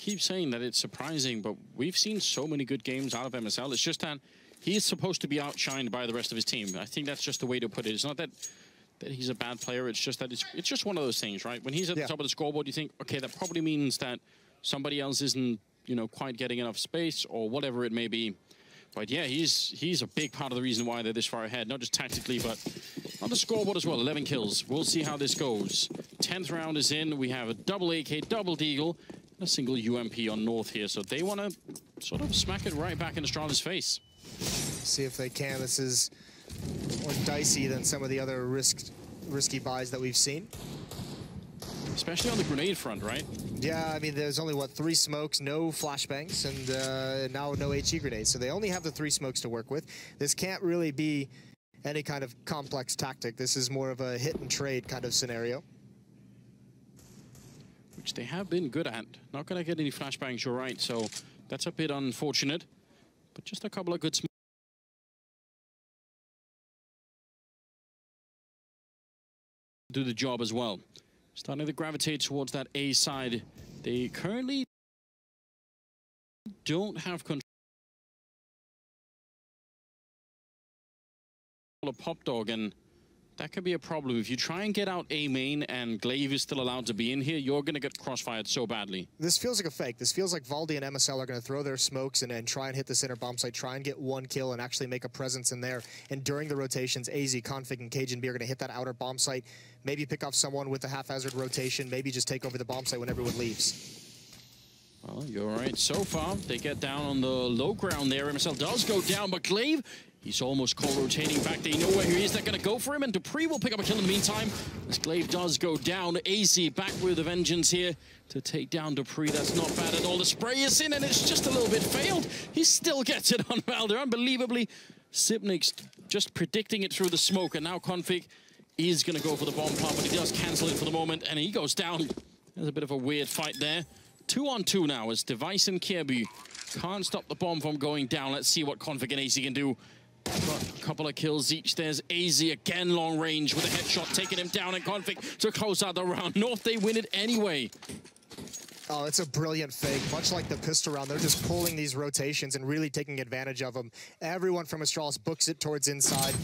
keep saying that it's surprising, but we've seen so many good games out of MSL. It's just that he is supposed to be outshined by the rest of his team. I think that's just the way to put it. It's not that he's a bad player. It's just that it's just one of those things, right? When he's at the top of the scoreboard, you think, okay, that probably means that somebody else isn't, you know, quite getting enough space or whatever it may be. But yeah, he's a big part of the reason why they're this far ahead, not just tactically, but on the scoreboard as well. 11 kills. We'll see how this goes. 10th round is in. We have a double AK, double deagle, and a single UMP on North here. So they want to sort of smack it right back in Astralis' face. See if they can. This is more dicey than some of the other risky buys that we've seen. Especially on the grenade front, right? Yeah, I mean, there's only, what, 3 smokes, no flashbangs, and now no HE grenades. So they only have the 3 smokes to work with. This can't really be any kind of complex tactic. This is more of a hit and trade kind of scenario. Which they have been good at. Not going to get any flashbangs, you're right. So that's a bit unfortunate. But just a couple of good smokes. Do the job as well. Starting to gravitate towards that A side. They currently don't have control of Pop Dog, and that could be a problem. If you try and get out A main and Glaive is still allowed to be in here, you're going to get crossfired so badly. This feels like a fake. This feels like Valdi and MSL are going to throw their smokes and try and hit the center bomb site, try and get 1 kill and actually make a presence in there. And during the rotations, AZ, Config, and Cajun B are going to hit that outer bomb site, maybe pick off someone with a haphazard rotation, maybe just take over the bomb site when everyone leaves. Well, you're right. So far, they get down on the low ground there. MSL does go down, but Glaive, he's almost co-rotating back. They know where he is. They're going to go for him, and Dupree will pick up a kill in the meantime. As Glaive does go down. AZ back with a vengeance here to take down Dupree. That's not bad at all. The spray is in, and it's just a little bit failed. He still gets it on Valder. Unbelievably, Sipnik's just predicting it through the smoke, and now Config is going to go for the bomb plant, but he does cancel it for the moment, and he goes down. There's a bit of a weird fight there. 2-on-2 now as Device and Kirby can't stop the bomb from going down. Let's see what Config and AZ can do. But a couple of kills each. There's AZ again, long range with a headshot, taking him down, and Config to close out the round. North, they win it anyway. Oh, it's a brilliant fake. Much like the pistol round, they're just pulling these rotations and really taking advantage of them. Everyone from Astralis books it towards inside.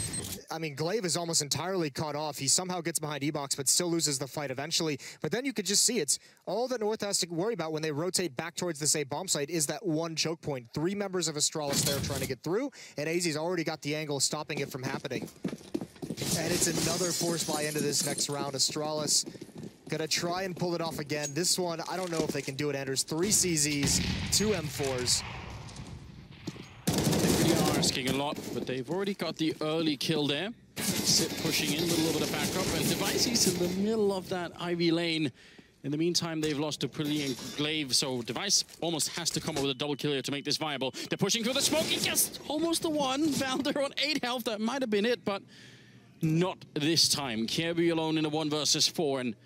I mean, Glaive is almost entirely caught off. He somehow gets behind E-Box, but still loses the fight eventually. But then you could just see it's all that North has to worry about when they rotate back towards the same bomb site is that 1 choke point. 3 members of Astralis there trying to get through, and AZ's already got the angle stopping it from happening. And it's another force buy into this next round. Astralis gonna try and pull it off again. This one, I don't know if they can do it, Anders. 3 CZs, 2 M4s. They really are asking a lot, but they've already got the early kill there. Sip pushing in with a little bit of backup, and Device is in the middle of that Ivy lane. In the meantime, they've lost Dupree and Glaive, so Device almost has to come up with a double kill here to make this viable. They're pushing through the smoke. He gets almost the 1. Valder on 8 health. That might have been it, but not this time. Kirby alone in a 1 versus 4, and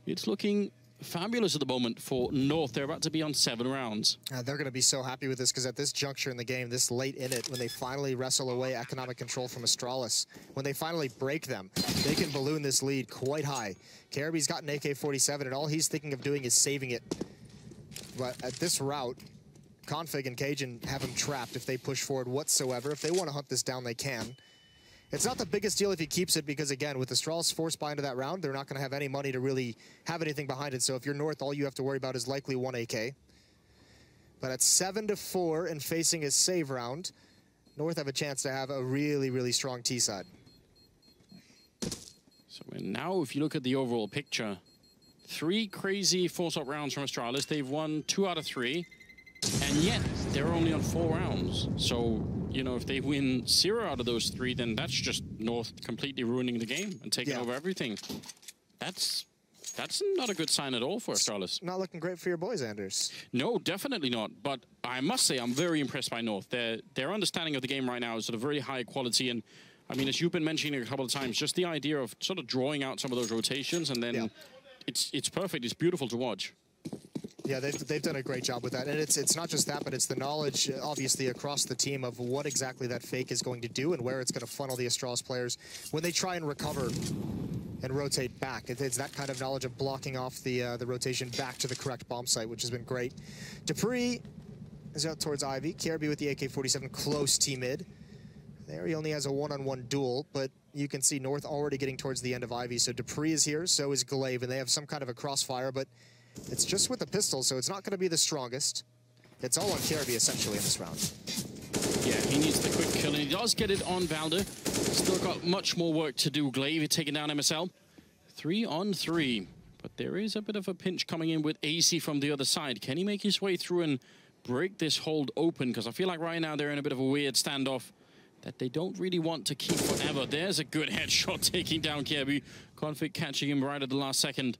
it's looking fabulous at the moment for North. They're about to be on 7 rounds. They're going to be so happy with this, because at this juncture in the game, this late in it, when they finally wrestle away economic control from Astralis, when they finally break them, they can balloon this lead quite high. Kirby's got an AK-47, and all he's thinking of doing is saving it. But at this route, Config and Cajun have him trapped if they push forward whatsoever. If they want to hunt this down, they can. It's not the biggest deal if he keeps it, because again, with Astralis forced buy into that round, they're not going to have any money to really have anything behind it. So if you're North, all you have to worry about is likely 1 AK. But at 7-4 and facing his save round, North have a chance to have a really, really strong T side. So now if you look at the overall picture, 3 crazy force-up rounds from Astralis. They've won 2 out of 3. And yet, they're only on 4 rounds. So, you know, if they win 0 out of those 3, then that's just North completely ruining the game and taking over everything. That's not a good sign at all for Astralis. Not looking great for your boys, Anders. No, definitely not. But I must say, I'm very impressed by North. Their understanding of the game right now is sort of very high quality. And, I mean, as you've been mentioning a couple of times, just the idea of sort of drawing out some of those rotations, and then it's perfect. It's beautiful to watch. Yeah, they've done a great job with that. And it's not just that, but it's the knowledge, obviously, across the team of what exactly that fake is going to do and where it's going to funnel the Astralis players when they try and recover and rotate back. It's that kind of knowledge of blocking off the rotation back to the correct bomb site, which has been great. Dupree is out towards Ivy. Kirby with the AK-47 close T-mid. There he only has a one-on-one duel, but you can see North already getting towards the end of Ivy. So Dupree is here, so is Glaive, and they have some kind of a crossfire, but it's just with the pistol, so it's not going to be the strongest. It's all on Kirby, essentially, in this round. Yeah, he needs the quick kill, and he does get it on Valder. Still got much more work to do. Glaive taking down MSL. 3 on 3. But there is a bit of a pinch coming in with AC from the other side. Can he make his way through and break this hold open? Because I feel like right now they're in a bit of a weird standoff that they don't really want to keep forever. There's a good headshot taking down Kirby. Config catching him right at the last second.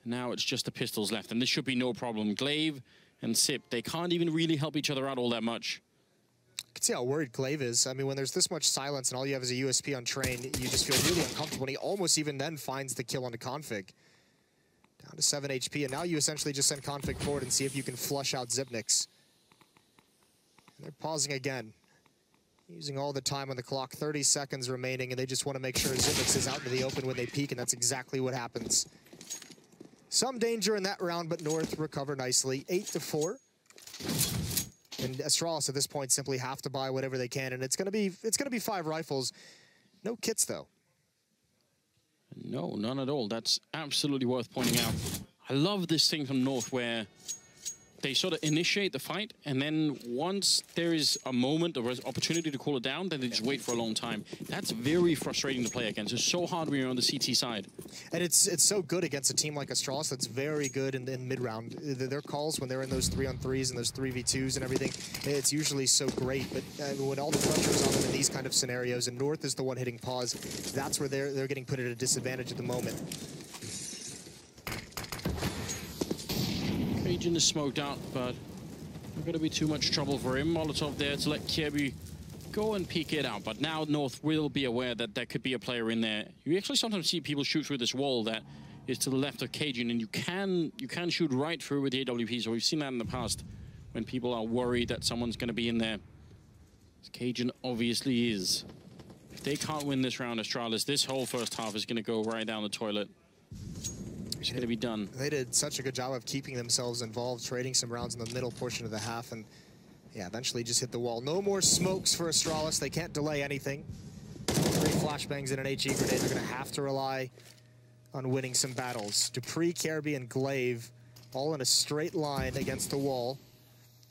Now it's just the pistols left, and this should be no problem. Glaive and Sip, they can't even really help each other out all that much. You can see how worried Glaive is. I mean, when there's this much silence and all you have is a USP on Train, you just feel really uncomfortable. And he almost even then finds the kill on the Config. Down to 7 HP, and now you essentially just send Config forward and see if you can flush out Zipnix. And they're pausing again. Using all the time on the clock, 30 seconds remaining, and they just want to make sure Zipnix is out into the open when they peek, and that's exactly what happens. Some danger in that round, but North recover nicely. 8-4. And Astralis at this point simply have to buy whatever they can, and it's gonna be 5 rifles. No kits though. No, none at all. That's absolutely worth pointing out. I love this thing from North where they sort of initiate the fight, and then once there is a moment or opportunity to cool it down, then they just wait for a long time. That's very frustrating to play against. It's so hard when you're on the CT side. And it's so good against a team like Astralis that's very good in mid-round. Their calls when they're in those 3-on-3s and those 3v2s and everything, it's usually so great. But when all the pressure is on them in these kind of scenarios, and North is the one hitting pause, that's where they're getting put at a disadvantage at the moment. Cajun is smoked out, but not going to be too much trouble for him. Molotov there to let Kirby go and peek it out. But now North will be aware that there could be a player in there. You actually sometimes see people shoot through this wall that is to the left of Cajun, and you can shoot right through with the AWP. So we've seen that in the past when people are worried that someone's going to be in there. Cajun obviously is. If they can't win this round, Astralis, this whole first half is going to go right down the toilet. It's going to be done. They did such a good job of keeping themselves involved, trading some rounds in the middle portion of the half, and yeah, eventually just hit the wall. No more smokes for Astralis. They can't delay anything. 3 flashbangs and an HE grenade. They're going to have to rely on winning some battles. Dupree, Kirby, and Glaive all in a straight line against the wall.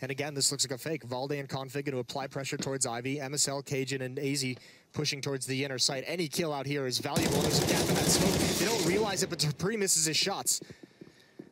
And again, this looks like a fake. Valde and Config to apply pressure towards Ivy. MSL, Cajun, and AZ pushing towards the inner site. Any kill out here is valuable. There's a gap in that smoke. They don't realize it, but Dupree misses his shots.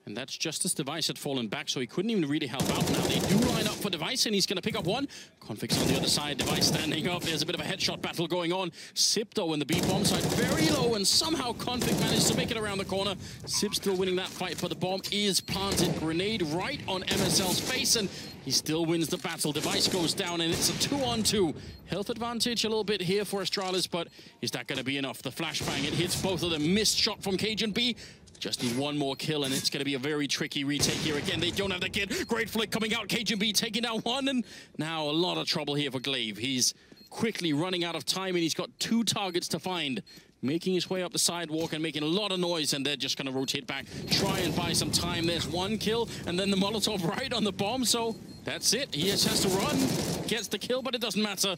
And that's just as Device had fallen back, so he couldn't even really help out. Now they do line up for Device, and he's going to pick up one. Config's on the other side. Device standing up. There's a bit of a headshot battle going on. Sip, though, in the B-bomb side, very low, and somehow Config managed to make it around the corner. Sip still winning that fight, but the bomb is planted. Grenade right on MSL's face, and he still wins the battle. Device goes down, and it's a 2-on-2. Health advantage a little bit here for Astralis, but is that going to be enough? The flashbang, it hits both of them. Missed shot from Cajun B. Just need one more kill, and it's going to be a very tricky retake here again. They don't have the kid. Great flick coming out. Cajun B taking down one, and now a lot of trouble here for Glaive. He's quickly running out of time, and he's got 2 targets to find. Making his way up the sidewalk and making a lot of noise, and they're just going to rotate back, try and buy some time. There's 1 kill, and then the Molotov right on the bomb, so that's it. He just has to run. Gets the kill, but it doesn't matter.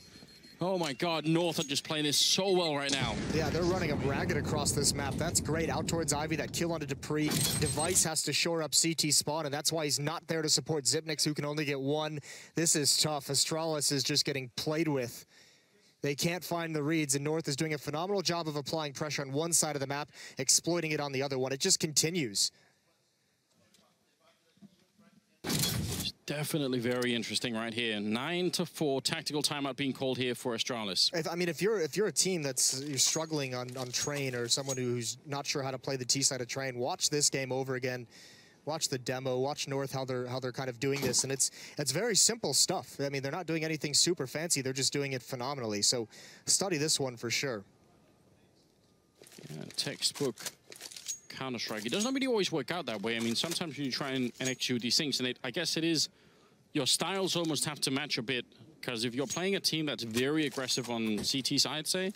Oh my God, North are just playing this so well right now. Yeah, they're running them ragged across this map. That's great. Out towards Ivy, that kill onto Dupree. Device has to shore up CT spawn, and that's why he's not there to support Zipnix, who can only get 1. This is tough. Astralis is just getting played with. They can't find the reads, and North is doing a phenomenal job of applying pressure on one side of the map, exploiting it on the other one. It just continues. Definitely very interesting right here. 9-4 tactical timeout being called here for Astralis. If you're a team you're struggling on Train, or someone who's not sure how to play the T side of Train, watch this game over again. Watch the demo. Watch North how they're kind of doing this, and it's very simple stuff. I mean, they're not doing anything super fancy. They're just doing it phenomenally. So study this one for sure. Yeah, textbook Counter-Strike. It doesn't really always work out that way. I mean, sometimes you try and execute these things, and I guess it is, your styles almost have to match a bit, because if you're playing a team that's very aggressive on CT side, say,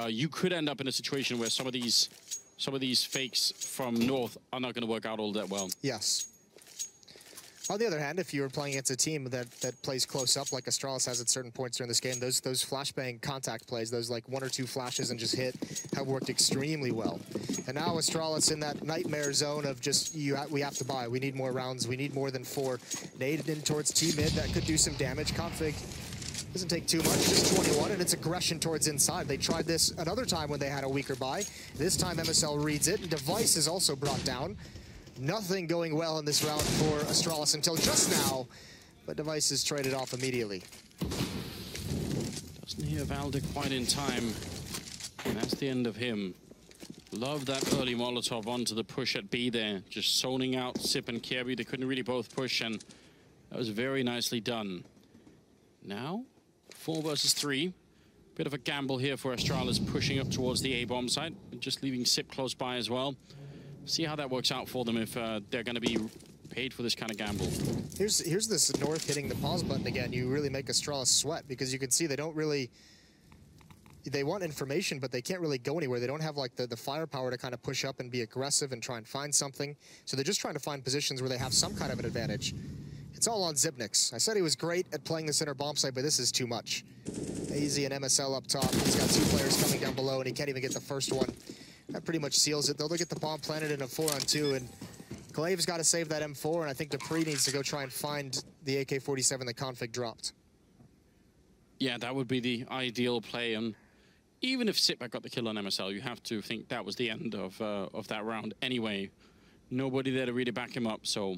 you could end up in a situation where some of these some of these fakes from North are not going to work out all that well. Yes. On the other hand, if you were playing against a team that plays close up, like Astralis has at certain points during this game, those flashbang contact plays, those like 1 or 2 flashes and just hit, have worked extremely well. And now Astralis in that nightmare zone of just, we have to buy. We need more rounds. We need more than 4. Nade in towards T-mid. That could do some damage. Config doesn't take too much, just 21, and it's aggression towards inside. They tried this another time when they had a weaker buy. This time MSL reads it. Device is also brought down. Nothing going well in this round for Astralis until just now, but Device is traded off immediately. Doesn't hear Valda quite in time, and that's the end of him. Love that early Molotov onto the push at B there, just zoning out Sip and Kirby. They couldn't really both push, and that was very nicely done. Now, 4 versus 3. Bit of a gamble here for Astralis, pushing up towards the A-bomb site, just leaving Sip close by as well. See how that works out for them if they're going to be paid for this kind of gamble. Here's this North hitting the pause button again. You really make Astralis sweat because you can see they don't really... They want information, but they can't really go anywhere. They don't have like the firepower to kind of push up and be aggressive and try and find something. So they're just trying to find positions where they have some kind of an advantage. It's all on Zipnix. I said he was great at playing the center bomb site, but this is too much. AZ and MSL up top. He's got 2 players coming down below, and he can't even get the first one. That pretty much seals it. They'll get the bomb planted in a 4-on-2, and Glaive's got to save that M4, and I think Dupree needs to go try and find the AK-47 that Config dropped. Yeah, that would be the ideal play, and even if Sipback got the kill on MSL, you have to think that was the end of that round anyway. Nobody there to really back him up, so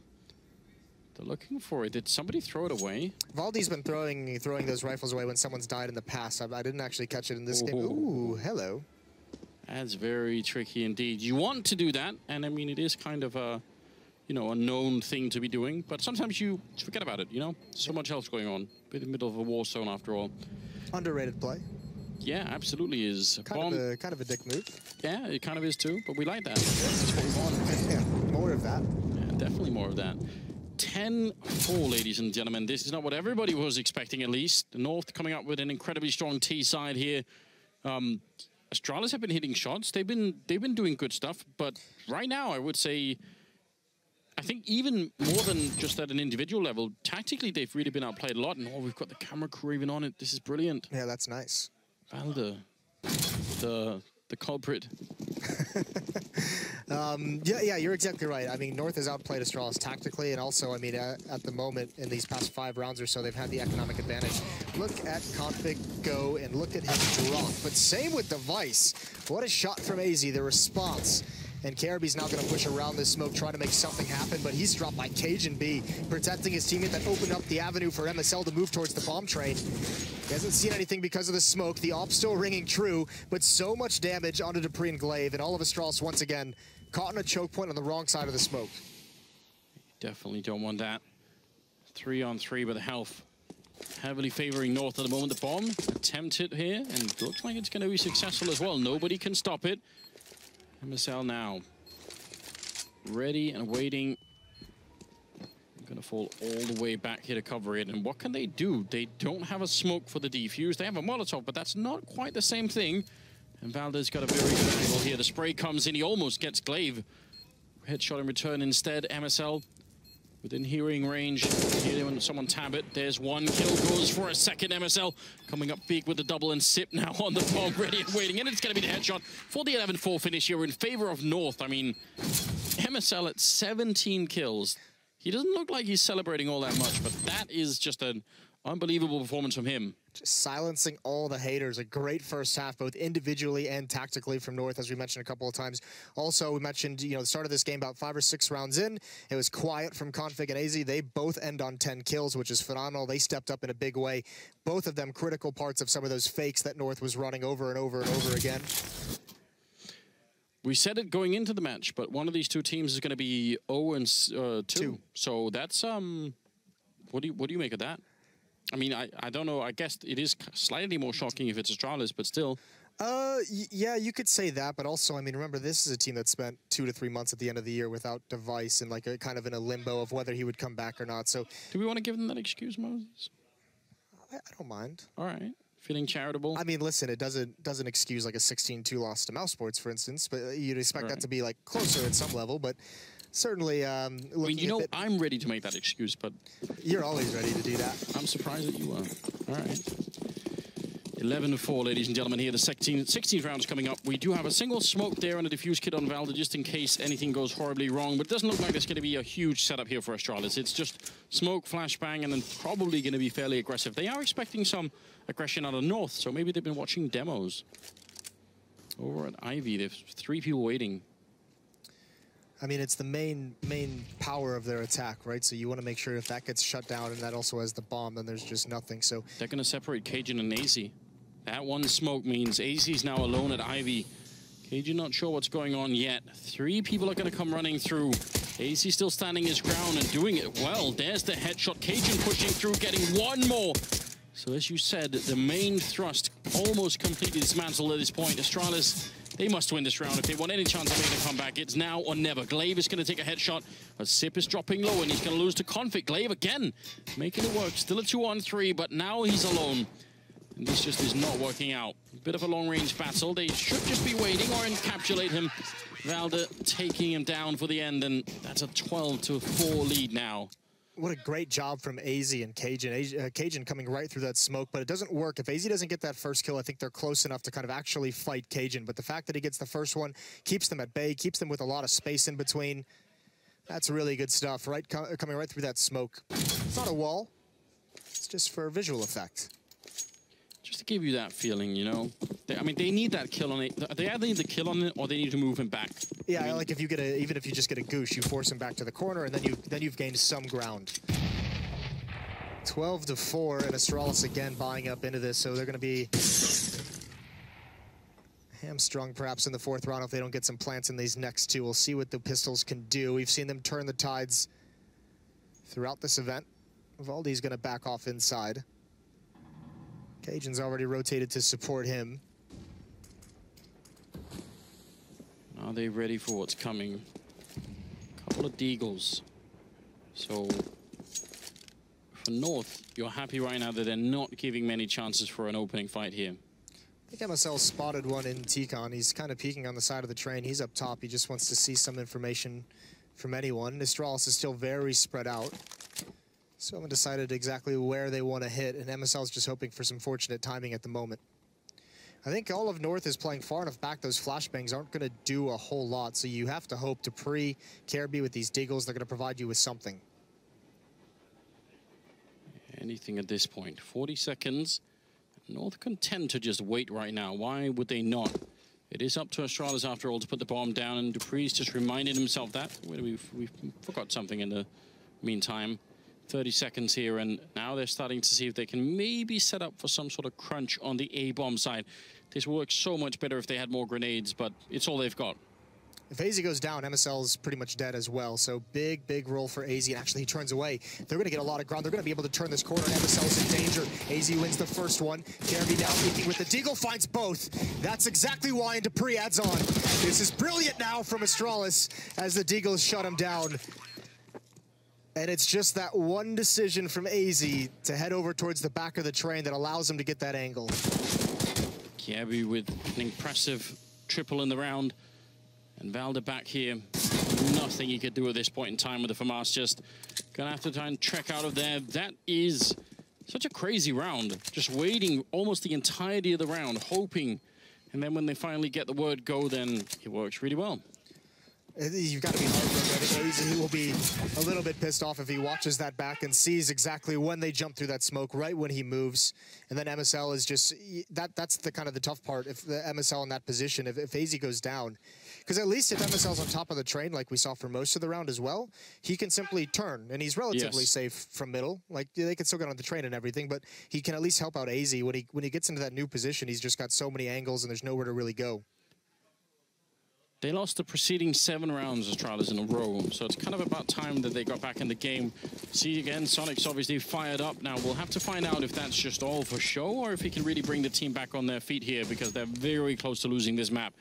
they're looking for it. Did somebody throw it away? Valdi's been throwing those rifles away when someone's died in the past. I didn't actually catch it in this game. Ooh, hello. That's very tricky indeed. You want to do that, and I mean, it is kind of a, you know, a known thing to be doing, but sometimes you forget about it, you know? So much else going on. In the middle of a war zone, after all. Underrated play. Yeah, absolutely is. Kind of a dick move. Yeah, it kind of is too, but we like that. That's what we want. Yeah, more of that. Yeah, definitely more of that. 10-4, ladies and gentlemen. This is not what everybody was expecting, at least. The North coming up with an incredibly strong T side here. Astralis have been hitting shots. They've been doing good stuff, but right now I would say, I think even more than just at an individual level, tactically they've really been outplayed a lot. And oh, we've got the camera crew even on it. This is brilliant. Yeah, that's nice. Valda, the culprit. Yeah, you're exactly right. I mean, North has outplayed Astralis tactically, and also, I mean, at the moment, in these past 5 rounds or so, they've had the economic advantage. Look at Config go, and look at him drop. But same with Device. What a shot from AZ, the response. And Caribbe's now going to push around this smoke, trying to make something happen, but he's dropped by Cajun B, protecting his teammate that opened up the avenue for MSL to move towards the bomb train. He hasn't seen anything because of the smoke. The op still ringing true, but so much damage onto Dupree and Glaive, and all of Astralis once again caught in a choke point on the wrong side of the smoke. Definitely don't want that. 3-on-3 with the health heavily favoring North at the moment. The bomb attempted here, and looks like it's going to be successful as well. Nobody can stop it. MSL now ready and waiting. Gonna fall all the way back here to cover it. And what can they do? They don't have a smoke for the defuse. They have a Molotov, but that's not quite the same thing. And Valda's got a very good angle here. The spray comes in. He almost gets Glaive. Headshot in return instead. MSL within hearing range. Here when someone tab it. There's one kill. Goes for a second. MSL coming up big with the double, and Sip now on the bomb, ready and waiting. And it's going to be the headshot for the 11-4 finish here in favor of North. I mean, MSL at 17 kills. He doesn't look like he's celebrating all that much, but that is just an unbelievable performance from him. Just silencing all the haters. A great first half, both individually and tactically from North, as we mentioned a couple of times. Also, we mentioned, you know, the start of this game about 5 or 6 rounds in. It was quiet from Config and AZ. They both end on 10 kills, which is phenomenal. They stepped up in a big way. Both of them critical parts of some of those fakes that North was running over and over and over again. We said it going into the match, but one of these two teams is going to be 0-2. So that's what do you make of that? I mean, I don't know. I guess it is slightly more shocking if it's Astralis, but still. Yeah, you could say that, but also, I mean, remember, this is a team that spent 2 to 3 months at the end of the year without Device and like a kind of in a limbo of whether he would come back or not. So, do we want to give them that excuse, Moses? I don't mind. All right, Feeling charitable? I mean, listen, it doesn't excuse like a 16-2 loss to Mouse Sports, for instance, but you'd expect that to be like closer at some level, but certainly I mean, you know, I'm ready to make that excuse, but... You're always ready to do that. I'm surprised that you are. All right. 11-4, ladies and gentlemen, here. The 16th round's coming up. We do have a single smoke there and a diffuse kit on Valda just in case anything goes horribly wrong. But it doesn't look like there's going to be a huge setup here for Astralis. It's just smoke, flashbang, and then probably going to be fairly aggressive. They are expecting some aggression out of North, so maybe they've been watching demos. Over at Ivy, there's 3 people waiting. I mean, it's the main power of their attack, right? So you want to make sure if that gets shut down and that also has the bomb, then there's just nothing. So they're going to separate Cajun and AZ. That one smoke means AZ's now alone at Ivy. Cajun not sure what's going on yet. 3 people are going to come running through. AZ still standing his ground and doing it well. There's the headshot. Cajun pushing through, getting one more. So as you said, the main thrust almost completely dismantled at this point. Astralis, they must win this round if they want any chance of making a comeback. It's now or never. Glaive is going to take a headshot. But Sip is dropping low and he's going to lose to Config. Glaive again, making it work. Still a 2-on-3, but now he's alone. And this just is not working out. Bit of a long-range battle. They should just be waiting or encapsulate him. Valda taking him down for the end, and that's a 12-4 lead now. What a great job from AZ and Cajun. Cajun coming right through that smoke, but it doesn't work. If AZ doesn't get that first kill, I think they're close enough to kind of actually fight Cajun. But the fact that he gets the first one keeps them at bay, keeps them with a lot of space in between. That's really good stuff, right? Coming right through that smoke. It's not a wall. It's just for visual effect. Just to give you that feeling, you know. I mean, they need that kill on it. They either need the kill on it or they need to move him back. Yeah, I mean, like if you get even if you just get a goosh, you force him back to the corner, and then you've gained some ground. 12-4, and Astralis again buying up into this, so they're going to be hamstrung perhaps in the 4th round if they don't get some plants in these next 2. We'll see what the pistols can do. We've seen them turn the tides throughout this event. Valdi's going to back off inside. Cajun's already rotated to support him. Are they ready for what's coming? A couple of deagles. So for North, you're happy right now that they're not giving many chances for an opening fight here. I think MSL spotted one in T-Con. He's kind of peeking on the side of the train. He's up top. He just wants to see some information from anyone. Astralis is still very spread out. So I haven't decided exactly where they want to hit, and MSL is just hoping for some fortunate timing at the moment. I think all of North is playing far enough back. Those flashbangs aren't going to do a whole lot, so you have to hope to pre-care be with these deagles. They're going to provide you with something. Anything at this point. 40 seconds. North can tend to just wait right now. Why would they not? It is up to Astralis after all to put the bomb down, and Dupree's just reminded himself that. We forgot something in the meantime. 30 seconds here, and now they're starting to see if they can maybe set up for some sort of crunch on the A-bomb side. This would work so much better if they had more grenades, but it's all they've got. If AZ goes down, MSL is pretty much dead as well. So big roll for AZ, and actually he turns away. They're going to get a lot of ground. They're going to be able to turn this corner. MSL's in danger. AZ wins the first one. Careby now peeking with the deagle, finds both. That's exactly why, and Dupree adds on. This is brilliant now from Astralis as the deagles shut him down. And it's just that one decision from AZ to head over towards the back of the train that allows him to get that angle. Careby with an impressive triple in the round. And Valda back here. Nothing he could do at this point in time with the FAMAS. Just gonna have to try and trek out of there. That is such a crazy round. Just waiting almost the entirety of the round, hoping. And then when they finally get the word go, then it works really well. You've got to be heartbroken. He will be a little bit pissed off if he watches that back and sees exactly when they jump through that smoke, right when he moves. And then MSL is just, that's the kind of the tough part, if the MSL in that position, if AZ goes down. Because at least if MSL's on top of the train, like we saw for most of the round as well, he can simply turn, and he's relatively safe from middle. Like, they can still get on the train and everything, but he can at least help out AZ. When he gets into that new position, he's just got so many angles and there's nowhere to really go. They lost the preceding 7 rounds, Astralis, in a row, so it's kind of about time that they got back in the game. See, again, Sonic's obviously fired up. Now, we'll have to find out if that's just all for show or if he can really bring the team back on their feet here, because they're very close to losing this map.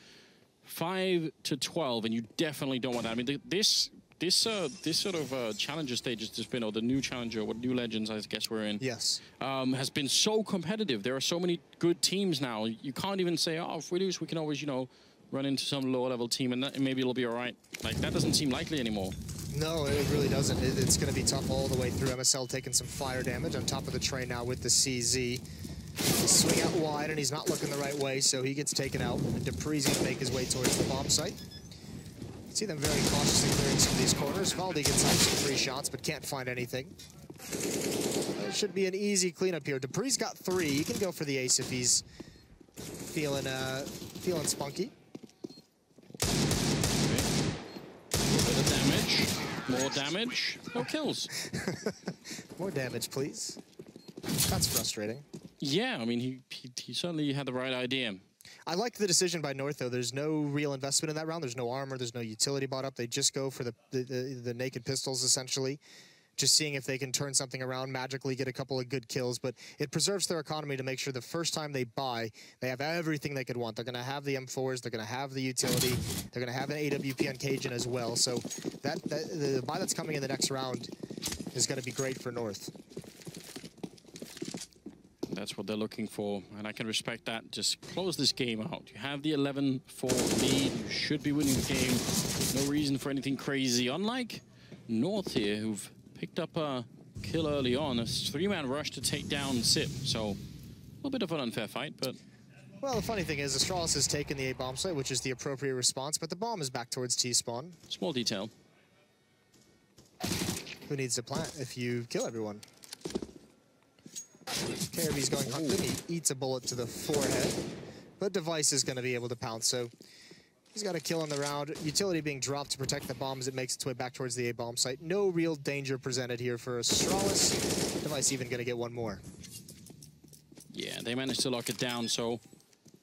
5-12, and you definitely don't want that. I mean, this this sort of challenger stage has just been, or the new challenger, what new legends I guess we're in. Yes. Has been so competitive. There are so many good teams now. You can't even say, oh, if we lose, we can always, you know, run into some lower level team and maybe it'll be all right. Like, that doesn't seem likely anymore. No, it really doesn't. It's going to be tough all the way through. MSL taking some fire damage on top of the train now with the CZ. Swing out wide, and he's not looking the right way, so he gets taken out. And Dupree's going to make his way towards the bomb site. You see them very cautiously clearing some of these corners. Valdi gets out some free shots, but can't find anything. It should be an easy cleanup here. Dupree's got 3. He can go for the ace if he's feeling spunky. Damage, more damage, no kills. More damage, please. That's frustrating. Yeah, I mean, he certainly had the right idea. I like the decision by North, though. There's no real investment in that round. There's no armor. There's no utility bought up. They just go for the naked pistols, essentially. Just seeing if they can turn something around, magically get a couple of good kills. But it preserves their economy to make sure the first time they buy, they have everything they could want. They're going to have the M4s. They're going to have the utility. They're going to have an AWP on Cajun as well. So the buy that's coming in the next round is going to be great for North. That's what they're looking for, and I can respect that. Just close this game out. You have the 11-4 lead. You should be winning the game. No reason for anything crazy. Unlike North here, who've picked up a kill early on. A 3-man rush to take down Sip. So, a little bit of an unfair fight, but... Well, the funny thing is, Astralis has taken the A-bomb site, which is the appropriate response, but the bomb is back towards T-spawn. Small detail. Who needs to plant if you kill everyone? KRB's going hunting. He eats a bullet to the forehead, but Device is going to be able to pounce, so he's got a kill in the round. Utility being dropped to protect the bomb as it makes its way back towards the A-bomb site. No real danger presented here for Astralis. Device even going to get one more. Yeah, they managed to lock it down, so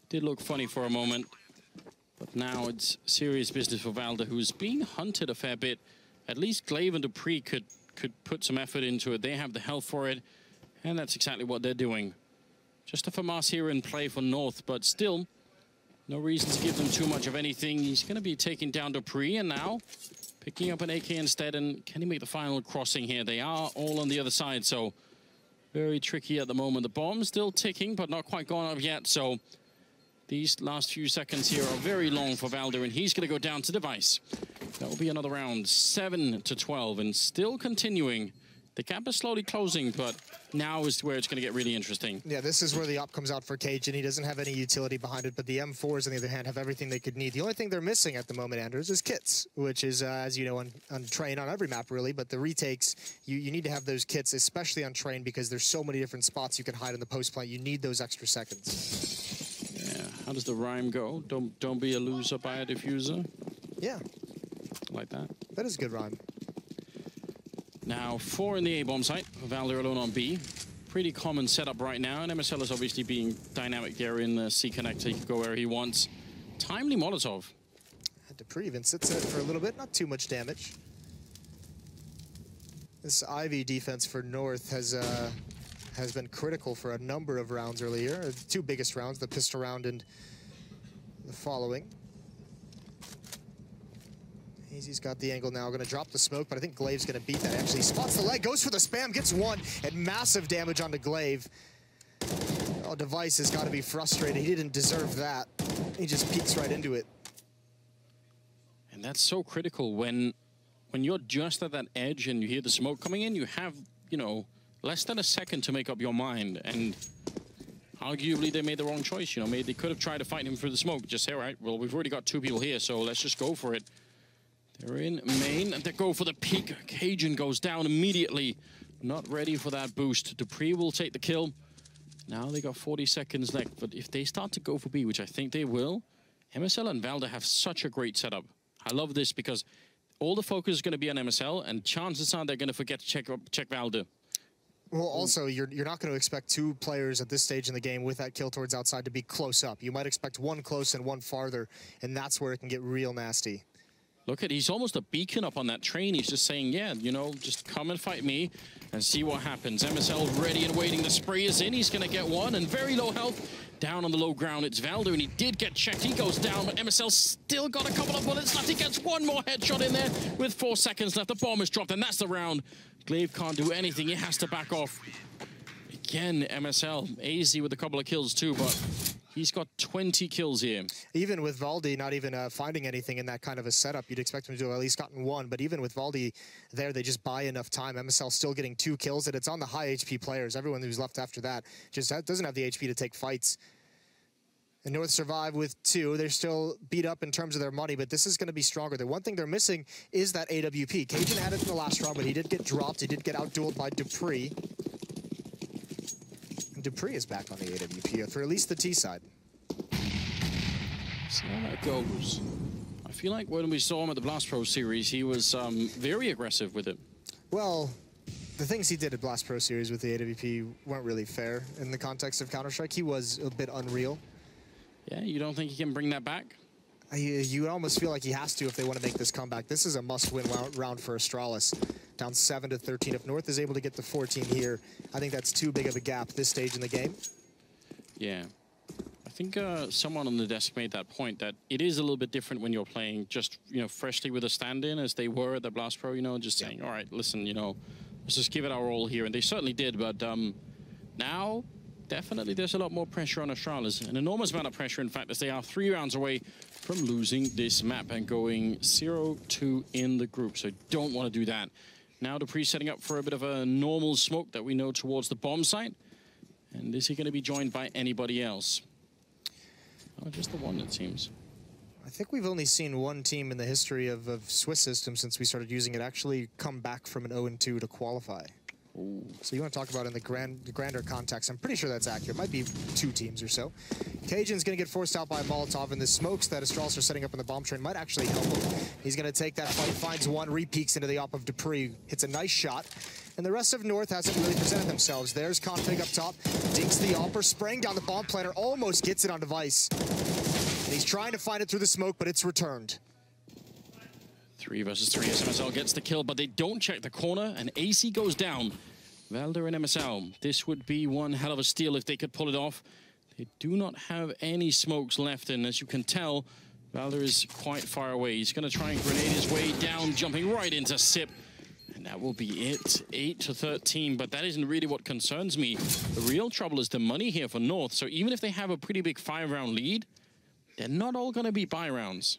did look funny for a moment. But now it's serious business for Valda, who's being hunted a fair bit. At least Glaive and Dupree could put some effort into it. They have the health for it. And that's exactly what they're doing. Just a FAMAS here in play for North, but still, no reason to give them too much of anything. He's going to be taking down Dupree, and now picking up an AK instead. And can he make the final crossing here? They are all on the other side, so very tricky at the moment. The bomb's still ticking, but not quite gone up yet. So these last few seconds here are very long for Valder, and he's going to go down to Device. That will be another round, 7-12, and still continuing. The gap is slowly closing, but now is where it's going to get really interesting. Yeah, this is where the op comes out for Cajun. He doesn't have any utility behind it, but the M4s, on the other hand, have everything they could need. The only thing they're missing at the moment, Anders, is kits, which is, as you know, on train, on every map, really, but the retakes, you need to have those kits, especially on train, because there's so many different spots you can hide in the post-plant. You need those extra seconds. Yeah, how does the rhyme go? Don't be a loser, buy a diffuser? Yeah. Like that. That is a good rhyme. Now, 4 in the A-bomb site, Valder alone on B. Pretty common setup right now, and MSL is obviously being dynamic there in the C connector. He can go where he wants. Timely Molotov. Dupree even sits in it for a little bit, not too much damage. This Ivy defense for North has been critical for a number of rounds earlier. The 2 biggest rounds, the pistol round and the following. Easy's got the angle now, gonna drop the smoke, but I think Glaive's gonna beat that. Actually, spots the leg, goes for the spam, gets 1, and massive damage onto Glaive. Oh, Device has gotta be frustrated. He didn't deserve that. He just peeks right into it. And that's so critical when you're just at that edge and you hear the smoke coming in, you have, you know, less than a second to make up your mind. And arguably they made the wrong choice, you know, maybe they could have tried to fight him through the smoke. Just say, all right, well, we've already got 2 people here, so let's just go for it. They're in main, and they go for the peak. Cajun goes down immediately. Not ready for that boost. Dupree will take the kill. Now they got 40 seconds left, but if they start to go for B, which I think they will, MSL and Valda have such a great setup. I love this because all the focus is going to be on MSL, and chances are they're going to forget to check Valda. Well, also, you're not going to expect 2 players at this stage in the game with that kill towards outside to be close up. You might expect 1 close and 1 farther, and that's where it can get real nasty. Look at, he's almost a beacon up on that train. He's just saying, yeah, you know, just come and fight me and see what happens. MSL ready and waiting. The spray is in. He's going to get 1 and very low health. Down on the low ground, it's Valder, and he did get checked. He goes down, but MSL still got a couple of bullets left. He gets one more headshot in there with 4 seconds left. The bomb is dropped, and that's the round. Glaive can't do anything. He has to back off. Again, MSL, AZ with a couple of kills too, but he's got 20 kills here. Even with Valdi not even finding anything in that kind of a setup, you'd expect him to have at least gotten one. But even with Valdi there, they just buy enough time. MSL still getting 2 kills, and it's on the high HP players. Everyone who's left after that just doesn't have the HP to take fights. And North survive with 2. They're still beat up in terms of their money, but this is going to be stronger. The one thing they're missing is that AWP. Cajun had it in the last round, but he did get dropped. He did get outdueled by Dupree. Dupree is back on the AWP for at least the T side. See how that goes. I feel like when we saw him at the Blast Pro series, he was very aggressive with it. Well, the things he did at Blast Pro series with the AWP weren't really fair in the context of Counter-Strike. He was a bit unreal. Yeah, you don't think he can bring that back? You almost feel like he has to if they want to make this comeback. This is a must-win round for Astralis. Down 7-13. If North is able to get to 14 here, I think that's too big of a gap this stage in the game. Yeah. I think someone on the desk made that point that it is a little bit different when you're playing just, freshly with a stand-in as they were at the Blast Pro, just saying, all right, listen, let's just give it our all here. And they certainly did, but now definitely there's a lot more pressure on Astralis. An enormous amount of pressure, in fact, as they are 3 rounds away from losing this map and going 0-2 in the group. So don't want to do that. Now Dupree setting up for a bit of a normal smoke that we know towards the bomb site. And is he going to be joined by anybody else? Oh, just the one, it seems. I think we've only seen one team in the history of Swiss system since we started using it actually come back from an 0-2 to qualify. Ooh. So you want to talk about in the grander context, I'm pretty sure that's accurate. Might be 2 teams or so. Cajun's going to get forced out by a Molotov, and the smokes that Astralis are setting up in the bomb train might actually help him. He's going to take that fight, finds one, re-peeks into the op of Dupree, hits a nice shot. And the rest of North hasn't really presented themselves. There's Config up top, dinks the opper, spraying down the bomb planter, almost gets it on device. And he's trying to find it through the smoke, but it's returned. 3 versus 3 as MSL gets the kill, but they don't check the corner, and AC goes down. Valder and MSL, this would be one hell of a steal if they could pull it off. They do not have any smokes left, and as you can tell, Valder is quite far away. He's going to try and grenade his way down, jumping right into Sip. And that will be it, 8-13, but that isn't really what concerns me. The real trouble is the money here for North, so even if they have a pretty big 5-round lead, they're not all going to be buy rounds.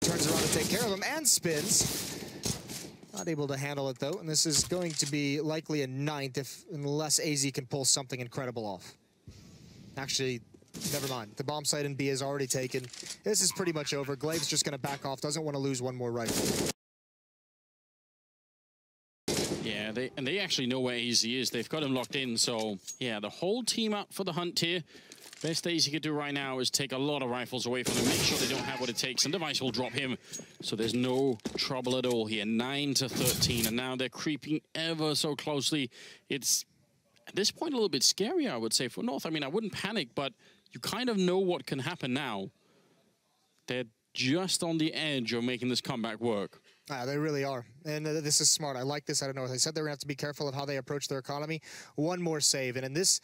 Turns around to take care of him and spins. Not able to handle it though, and this is going to be likely a 9th unless AZ can pull something incredible off. Actually, never mind. The bomb site in B is already taken. This is pretty much over. Glaive's just going to back off. Doesn't want to lose one more rifle. Yeah, they actually know where AZ is. They've got him locked in, so yeah, the whole team up for the hunt here. Best things he could do right now is take a lot of rifles away from them, make sure they don't have what it takes, and Device will drop him. So there's no trouble at all here. 9-13, and now they're creeping ever so closely. It's, at this point, a little bit scary, I would say, for North. I mean, I wouldn't panic, but you kind of know what can happen now. They're just on the edge of making this comeback work. They really are. And this is smart. I like this. I don't know. They said they're going to have to be careful of how they approach their economy. One more save. And in this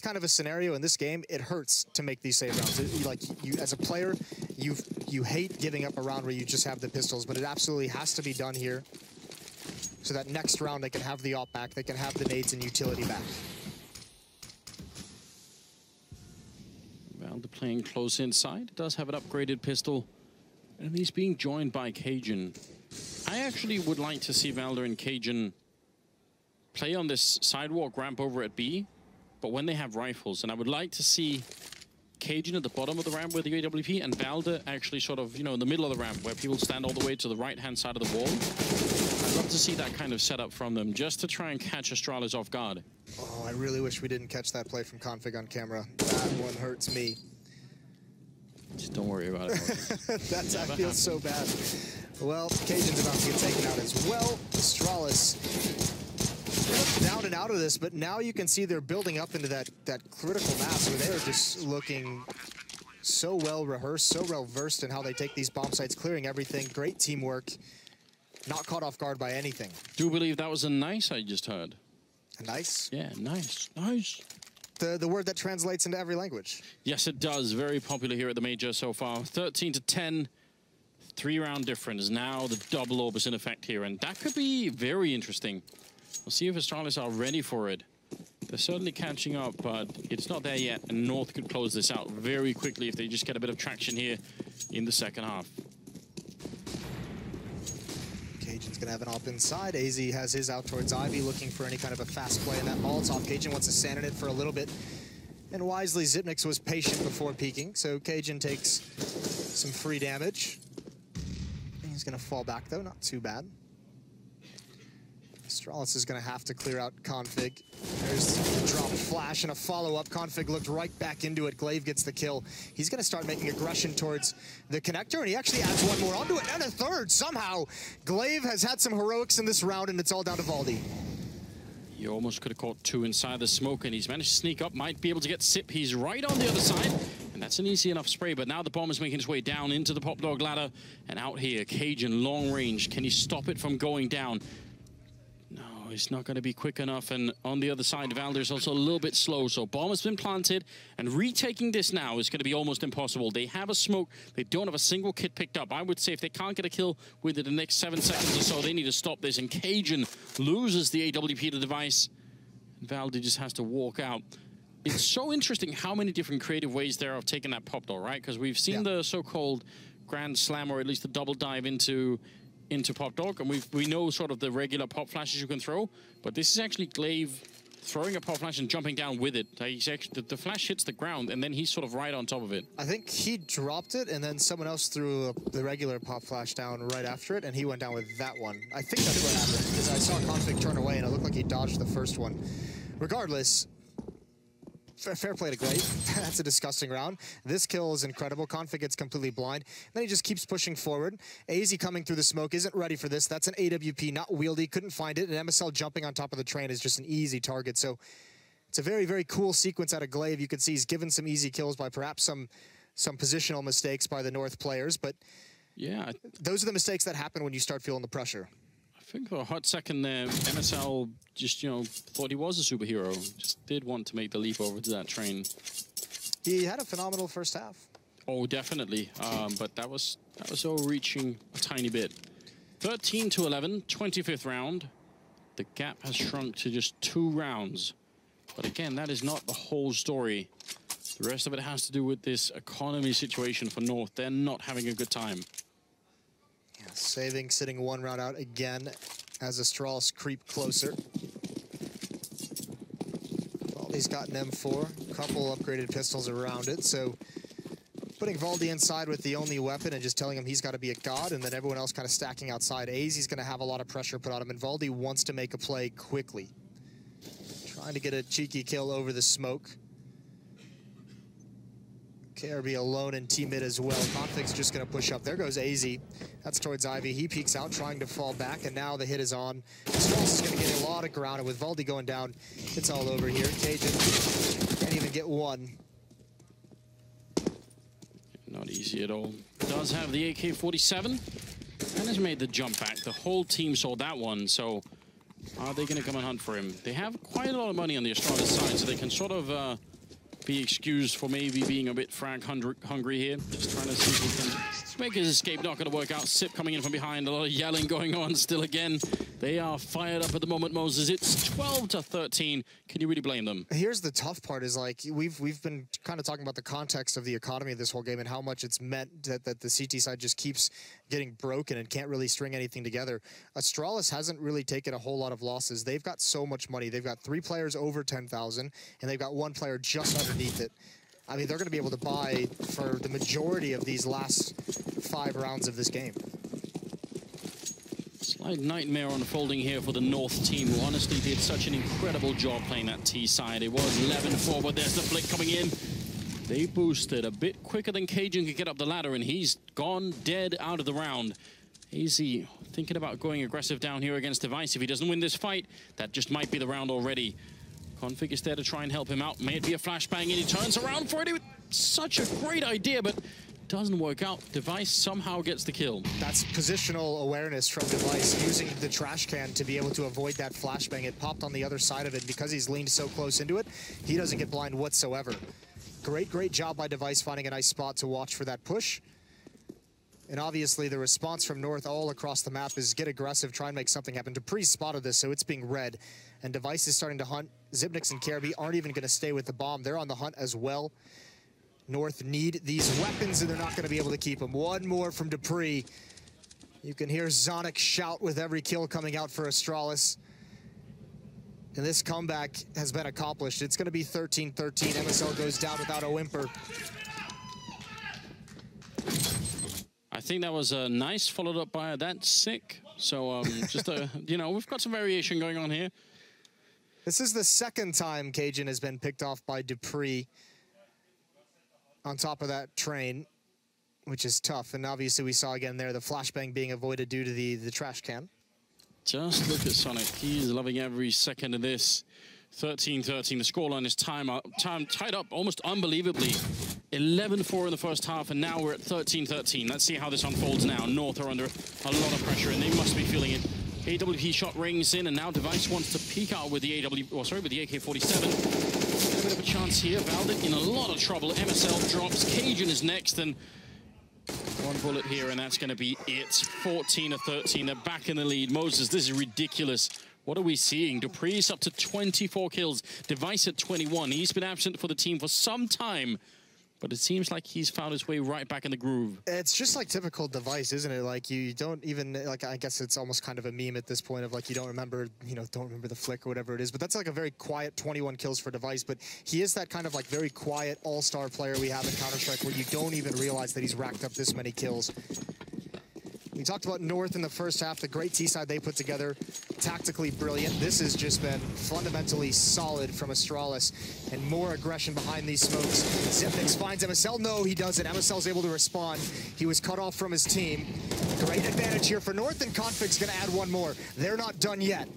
kind of a scenario, in this game, it hurts to make these save rounds. You as a player, you hate giving up a round where you just have the pistols, but it absolutely has to be done here. So that next round, they can have the op back. They can have the nades and utility back. Valder playing close inside. Does have an upgraded pistol. And he's being joined by Cajun. I actually would like to see Valder and Cajun play on this sidewalk ramp over at B, but when they have rifles. And I would like to see Cajun at the bottom of the ramp with the AWP and Valder actually sort of, in the middle of the ramp where people stand all the way to the right-hand side of the wall. I'd love to see that kind of setup from them just to try and catch Astralis off guard. Oh, I really wish we didn't catch that play from Config on camera. That one hurts me. Just don't worry about it. That feels so bad. Well, Cajun's about to get taken out as well. Astralis down and out of this, but now you can see they're building up into that critical mass where they're just looking so well rehearsed, so well versed in how they take these bomb sites, clearing everything. Great teamwork, not caught off guard by anything. Do believe that was a nice I just heard. A nice? Yeah, nice, nice. The word that translates into every language. Yes, it does. Very popular here at the Major so far. 13-10, 3-round difference. Now the double orb is in effect here, and that could be very interesting. We'll see if Astralis are ready for it. They're certainly catching up, but it's not there yet, and North could close this out very quickly if they just get a bit of traction here in the second half. Cajun's going to have an op inside. AZ has his out towards Ivy, looking for any kind of a fast play in that Molotov. Cajun wants to sand in it for a little bit. And wisely, Zipnix was patient before peeking, so Cajun takes some free damage. He's going to fall back, though. Not too bad. Astralis is going to have to clear out Config. There's a drop flash and a follow-up. Config looked right back into it. Glaive gets the kill. He's going to start making aggression towards the connector, and he actually adds one more onto it, and a third. Somehow, Glaive has had some heroics in this round, and it's all down to Valdi. He almost could have caught two inside the smoke, and he's managed to sneak up. Might be able to get Sip. He's right on the other side, and that's an easy enough spray. But now the bomb is making its way down into the Pop Dog ladder, and out here, Cajun, long range. Can he stop it from going down? No, it's not going to be quick enough, and on the other side, Valdir's also a little bit slow, so bomb has been planted, and retaking this now is going to be almost impossible. They have a smoke, they don't have a single kit picked up. I would say if they can't get a kill within the next 7 seconds or so, they need to stop this, and Cajun loses the AWP to the device, and Valdir just has to walk out. It's so interesting how many different creative ways there are of taking that pop door, right? Because we've seen the so-called Grand Slam, or at least the double dive into Pop Dog, and we know sort of the regular pop flashes you can throw, but this is actually Glaive throwing a pop flash and jumping down with it. He's actually, the flash hits the ground, and then he's sort of right on top of it. I think he dropped it, and then someone else threw the regular pop flash down right after it, and he went down with that one. I think that's what happened, because I saw Config turn away, and it looked like he dodged the first one. Regardless, fair play to Glaive. That's a disgusting round. This kill is incredible. Config gets completely blind. Then he just keeps pushing forward. AZ coming through the smoke isn't ready for this. That's an AWP, not wieldy. Couldn't find it. And MSL jumping on top of the train is just an easy target. So it's a very, very cool sequence out of Glaive. You can see he's given some easy kills by perhaps some positional mistakes by the North players. But yeah, those are the mistakes that happen when you start feeling the pressure. I think for a hot second there, MSL just, you know, thought he was a superhero. Just did want to make the leap over to that train. He had a phenomenal first half. Oh, definitely. But that was overreaching a tiny bit. 13-11, 25th round. The gap has shrunk to just 2 rounds. But again, that is not the whole story. The rest of it has to do with this economy situation for North. They're not having a good time. Saving, sitting 1 round out again as Astralis creep closer. Valdi's got an M4, a couple upgraded pistols around it, so putting Valdi inside with the only weapon and just telling him he's got to be a god, and then everyone else kind of stacking outside. AZ's going to have a lot of pressure put on him, and Valdi wants to make a play quickly. Trying to get a cheeky kill over the smoke. KRB alone in T-mid as well. Config's just going to push up. There goes AZ. That's towards Ivy. He peeks out, trying to fall back, and now the hit is on. Astralis is going to get a lot of ground, and with Valdi going down, it's all over here. Cajun can't even get one. Not easy at all. Does have the AK-47, and has made the jump back. The whole team saw that one, so are they going to come and hunt for him? They have quite a lot of money on the Astralis side, so they can sort of be excused for maybe being a bit frag hungry here. Just trying to see if he can make his escape. Not going to work out. Sip coming in from behind. A lot of yelling going on still again. They are fired up at the moment, Moses. It's 12-13. Can you really blame them? Here's the tough part is, like, we've been kind of talking about the context of the economy of this whole game and how much it's meant that the CT side just keeps getting broken and can't really string anything together. Astralis hasn't really taken a whole lot of losses. They've got so much money. They've got 3 players over 10,000, and they've got 1 player just underneath it. I mean, they're going to be able to buy for the majority of these last 5 rounds of this game. Slight nightmare unfolding here for the North team, who honestly did such an incredible job playing that T side. It was 11-4, but there's the flick coming in. They boosted a bit quicker than Cajun could get up the ladder, and he's gone dead out of the round. AZ thinking about going aggressive down here against Device. If he doesn't win this fight, that just might be the round already. Config is there to try and help him out. May it be a flashbang, and he turns around for it. Such a great idea, but doesn't work out. Device somehow gets the kill. That's positional awareness from Device, using the trash can to be able to avoid that flashbang. It popped on the other side of it. Because he's leaned so close into it, he doesn't get blind whatsoever. Great job by Device finding a nice spot to watch for that push. And obviously the response from North all across the map is get aggressive, try and make something happen. Dupree's spotted this, so it's being read. And Device is starting to hunt. Xyp9x and Careby aren't even going to stay with the bomb. They're on the hunt as well. North need these weapons, and they're not going to be able to keep them. One more from Dupree. You can hear Zonic shout with every kill coming out for Astralis. And this comeback has been accomplished. It's going to be 13-13. MSL goes down without a whimper. I think that was a nice, followed up by a that's sick. So just a, you know, we've got some variation going on here. This is the second time Cajun has been picked off by Dupree on top of that train, which is tough. And obviously we saw again there the flashbang being avoided due to the trash can. Just look at Sonic. He's loving every second of this. 13-13. The scoreline is tied up almost unbelievably. 11-4 in the first half, and now we're at 13-13. Let's see how this unfolds now. North are under a lot of pressure, and they must be feeling it. AWP shot rings in, and now Device wants to peek out with the with the AK-47. A bit of a chance here. Valdit in a lot of trouble. MSL drops. Cajun is next, and one bullet here, and that's going to be it. 14-13. They're back in the lead. Moses, this is ridiculous. What are we seeing? Dupree's up to 24 kills. Device at 21. He's been absent for the team for some time, but it seems like he's found his way right back in the groove. It's just like typical Device, isn't it? Like you don't even, like, I guess it's almost kind of a meme at this point of like you don't remember, you know, don't remember the flick or whatever it is. But that's like a very quiet 21 kills for Device. But he is that kind of like very quiet all-star player we have in Counter-Strike where you don't even realize that he's racked up this many kills. We talked about North in the first half, the great T-side they put together, tactically brilliant. This has just been fundamentally solid from Astralis, and more aggression behind these smokes. Xyp9x finds MSL. No, he doesn't. MSL's able to respond. He was cut off from his team. Great advantage here for North, and Config's gonna add one more. They're not done yet.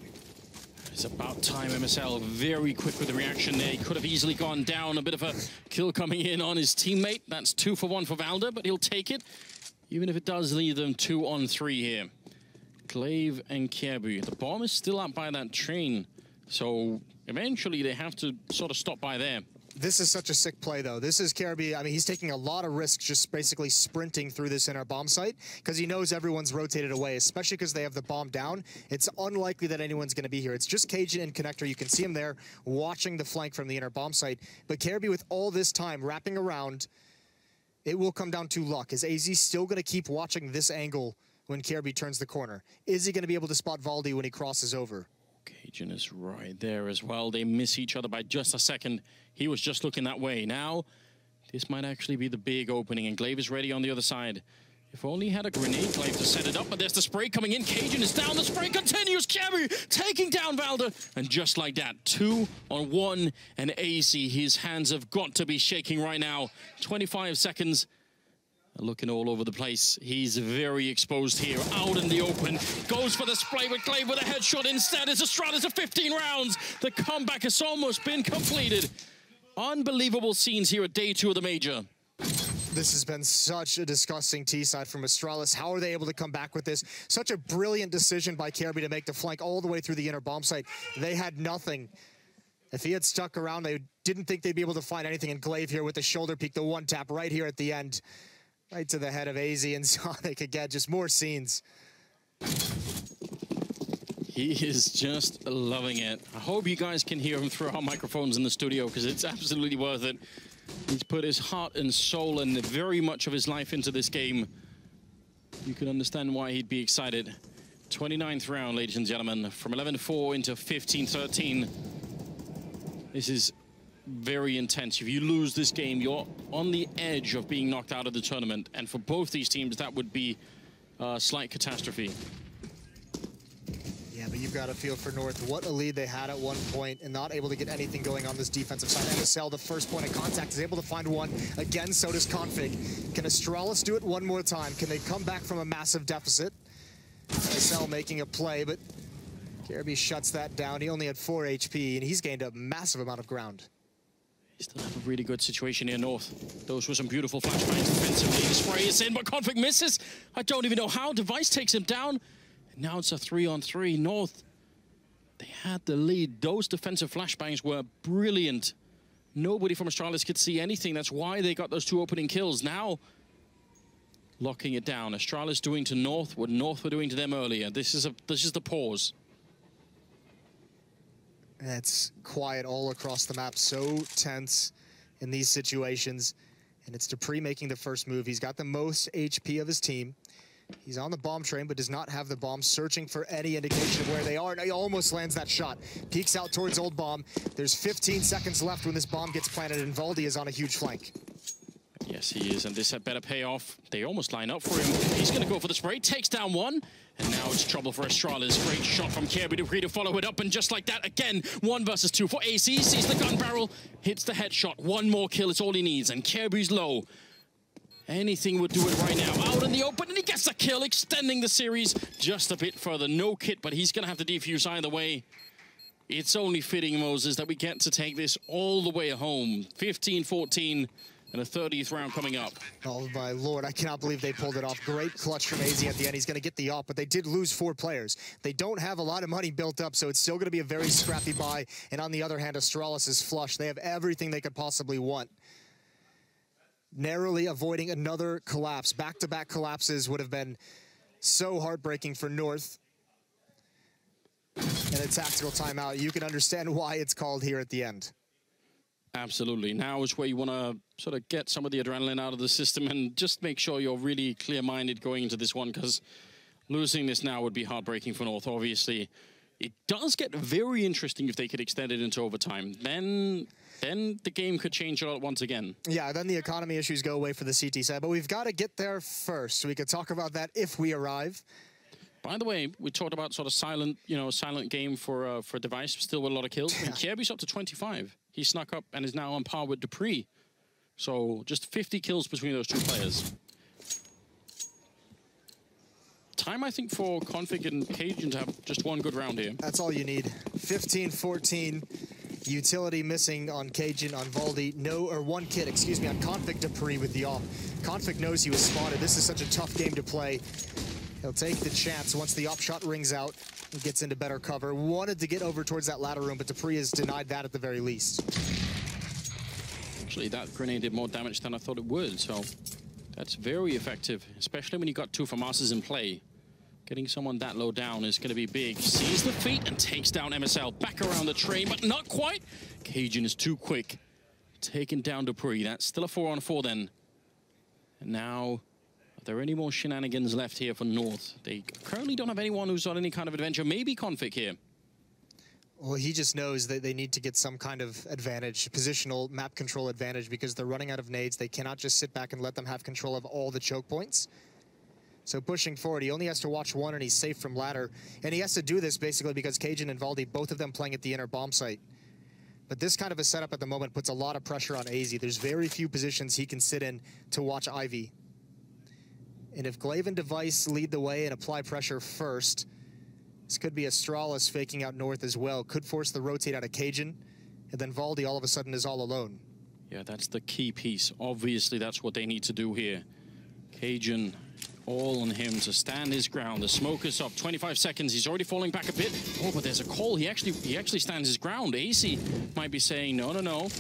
It's about time. MSL very quick with the reaction there. He could have easily gone down. A bit of a kill coming in on his teammate. That's 2 for 1 for Valda, but he'll take it. Even if it does leave them 2-on-3 here. Glaive and Careby. The bomb is still up by that train, so eventually they have to sort of stop by there. This is such a sick play, though. This is Careby. I mean, he's taking a lot of risks just basically sprinting through this inner bomb site because he knows everyone's rotated away, especially because they have the bomb down. It's unlikely that anyone's going to be here. It's just Cajun and Connector. You can see him there watching the flank from the inner bomb site. But Careby, with all this time wrapping around, it will come down to luck. Is AZ still going to keep watching this angle when Careby turns the corner? Is he going to be able to spot Valdi when he crosses over? Cajun is right there as well. They miss each other by just a second. He was just looking that way. Now, this might actually be the big opening, and Glaive is ready on the other side. If only he had a grenade Glaive to set it up, but there's the spray coming in. Cajun is down. The spray continues. Careby taking down Valda. And just like that, 2-on-1. And AZ, his hands have got to be shaking right now. 25 seconds. Looking all over the place. He's very exposed here, out in the open. Goes for the spray with Glaive with a headshot instead. It's Astralis of 15 rounds. The comeback has almost been completed. Unbelievable scenes here at day 2 of the major. This has been such a disgusting T-side from Astralis. How are they able to come back with this? Such a brilliant decision by Careby to make the flank all the way through the inner bomb site. They had nothing. If he had stuck around, they didn't think they'd be able to find anything. And Glaive here with the shoulder peek, the one tap right here at the end. Right to the head of AZ, and Sonic again, just more scenes. He is just loving it. I hope you guys can hear him through our microphones in the studio, because it's absolutely worth it. He's put his heart and soul and very much of his life into this game. You can understand why he'd be excited. 29th round, ladies and gentlemen, from 11-4 into 15-13. This is very intense. If you lose this game, you're on the edge of being knocked out of the tournament. And for both these teams, that would be a slight catastrophe. Yeah, but you've got to feel for North. What a lead they had at one point and not able to get anything going on this defensive side. MSL, the first point of contact, is able to find one. Again, so does Config. Can Astralis do it one more time? Can they come back from a massive deficit? SL making a play, but Kirby shuts that down. He only had 4 HP, and he's gained a massive amount of ground. He still have a really good situation here north. Those were some beautiful flashbangs defensively. The spray is in, but Config misses. I don't even know how. Device takes him down. And now it's a 3-on-3. North, they had the lead. Those defensive flashbangs were brilliant. Nobody from Astralis could see anything. That's why they got those 2 opening kills. Now, locking it down. Astralis doing to North what North were doing to them earlier. This is the pause. It's quiet all across the map. So tense in these situations. And it's dupreeh making the first move. He's got the most HP of his team. He's on the bomb train, but does not have the bomb, searching for any indication of where they are. Now he almost lands that shot. Peeks out towards Old Bomb. There's 15 seconds left when this bomb gets planted, and Valdi is on a huge flank. Yes, he is, and this had better pay off. They almost line up for him. He's going to go for the spray, takes down one, and now it's trouble for Astralis. Great shot from Kirby dupreeh to follow it up, and just like that, again, 1 versus 2 for AC. Sees the gun barrel, hits the headshot. 1 more kill is all he needs, and Kirby's low. Anything would do it right now. Out in the open, and he gets the kill, extending the series just a bit further. No kit, but he's going to have to defuse either way. It's only fitting, Moses, that we get to take this all the way home. 15-14. And a 30th round coming up. Oh my lord, I cannot believe they pulled it off. Great clutch from AZ at the end. He's going to get the op, but they did lose 4 players. They don't have a lot of money built up, so it's still going to be a very scrappy buy. And on the other hand, Astralis is flush. They have everything they could possibly want. Narrowly avoiding another collapse. Back-to-back collapses would have been so heartbreaking for North. And a tactical timeout. You can understand why it's called here at the end. Absolutely. Now is where you want to sort of get some of the adrenaline out of the system and just make sure you're really clear-minded going into this one, because losing this now would be heartbreaking for North, obviously. It does get very interesting if they could extend it into overtime. Then the game could change a lot once again. Yeah, then the economy issues go away for the CT side, but we've got to get there first. We could talk about that if we arrive. By the way, we talked about sort of silent, silent game for Device, still with a lot of kills. And Kirby's up to 25. He snuck up and is now on par with dupreeh. So just 50 kills between those 2 players. Time, I think, for Config and Cajun to have just 1 good round here. That's all you need. 15-14. Utility missing on Cajun, on Valdi. 1 kit, excuse me, on Config dupreeh with the off. Config knows he was spotted. This is such a tough game to play. He'll take the chance once the op shot rings out and gets into better cover. Wanted to get over towards that ladder room, but dupreeh has denied that at the very least. Actually, that grenade did more damage than I thought it would, so that's very effective, especially when you got 2 FAMASs in play. Getting someone that low down is going to be big. Sees the feet and takes down MSL. Back around the train, but not quite. Cajun is too quick. Taking down dupreeh. That's still a 4-on-4 then. And now, are there any more shenanigans left here for North? They currently don't have anyone who's on any kind of adventure. Maybe Config here. Well, he just knows that they need to get some kind of advantage, positional map control advantage, because they're running out of nades. They cannot just sit back and let them have control of all the choke points. So pushing forward, he only has to watch 1 and he's safe from ladder. And he has to do this basically because Cajun and Valdi, both of them playing at the inner bomb site. But this kind of a setup at the moment puts a lot of pressure on AZ. There's very few positions he can sit in to watch Ivy. And if Glaive and Device lead the way and apply pressure first, this could be Astralis faking out north as well. Could force the rotate out of Cajun, and then Valdi all of a sudden is all alone. Yeah, that's the key piece. Obviously, that's what they need to do here. Cajun, all on him to stand his ground. The smoke is up. 25 seconds. He's already falling back a bit. Oh, but there's a call. He actually stands his ground. AC might be saying, no, not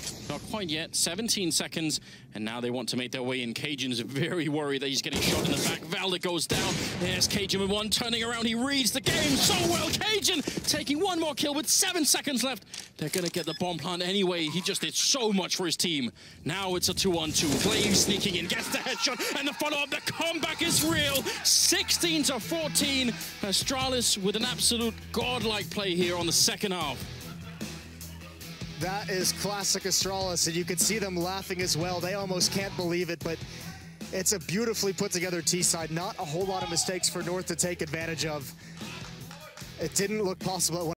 quite yet. 17 seconds, and now they want to make their way in. Cajun is very worried that he's getting shot in the back. Valda goes down. There's Cajun with 1, turning around. He reads the game so well. Cajun taking 1 more kill with 7 seconds left. They're going to get the bomb plant anyway. He just did so much for his team. Now it's a 2-on-2. Glaive sneaking in, gets the headshot, and the follow-up. The comeback is real. 16-14. Astralis with an absolute godlike play here on the second half. That is classic Astralis, and you can see them laughing as well. They almost can't believe it, but it's a beautifully put together T-side. Not a whole lot of mistakes for North to take advantage of. It didn't look possible at one